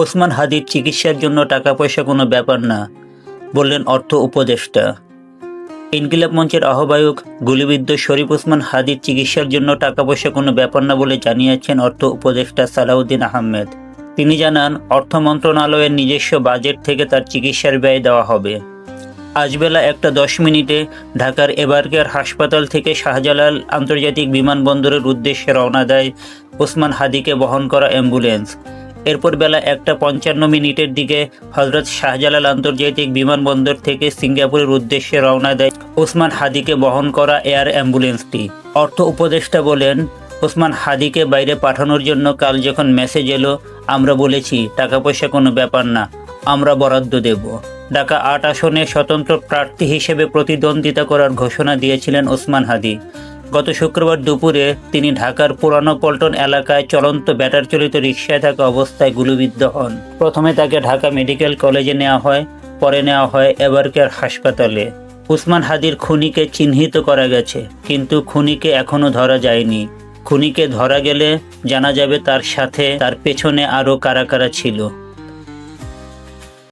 ওসমান হাদির চিকিৎসার জন্য টাকা পয়সা কোনো ব্যাপার না, বললেন অর্থ উপদেষ্টা। ইনকিলাব মঞ্চের আহ্বায়ক গুলিবিদ্ধ শরীফ ওসমান হাদির চিকিৎসার জন্য টাকা পয়সা কোনো ব্যাপার না বলে জানিয়েছেন অর্থ উপদেষ্টা সালাউদ্দিন আহমেদ। তিনি জানান, অর্থ মন্ত্রণালয়ের নিজস্ব বাজেট থেকে তার চিকিৎসার ব্যয় দেওয়া হবে। আজ বেলা 1:10 ঢাকার এবারকেয়ার হাসপাতাল থেকে শাহজালাল আন্তর্জাতিক বিমানবন্দরের উদ্দেশ্যে রওনা দেয় ওসমান হাদিকে বহন করা অ্যাম্বুলেন্স। এরপর বেলা 1:55 দিকে হজরত শাহজালাল আন্তর্জাতিক বিমানবন্দর থেকে সিঙ্গাপুরের উদ্দেশ্যে রওনা দেয় ওসমান হাদিকে বহন করা এয়ার অ্যাম্বুলেন্সটি। অর্থ উপদেষ্টা বলেন, ওসমান হাদিকে বাইরে পাঠানোর জন্য কাল যখন মেসেজ এলো, আমরা বলেছি টাকা পয়সা কোনো ব্যাপার না, আমরা বরাদ্দ দেব। ঢাকা 8 আসনে স্বতন্ত্র প্রার্থী হিসেবে প্রতিদ্বন্দ্বিতা করার ঘোষণা দিয়েছিলেন ওসমান হাদি। গত শুক্রবার দুপুরে তিনি ঢাকার পুরানো পল্টন এলাকায় চলন্ত ব্যাটার চালিত রিকশায় থাকা অবস্থায় গুলিবিদ্ধ হন। প্রথমে তাকে ঢাকা মেডিকেল কলেজে নেওয়া হয়, পরে নেওয়া হয় এবারকেয়ার হাসপাতালে। ওসমান হাদির খুনিকে চিহ্নিত করা গেছে, কিন্তু খুনিকে এখনও ধরা যায়নি। খুনিকে ধরা গেলে জানা যাবে তার সাথে তার পেছনে আরও কারা কারা ছিল।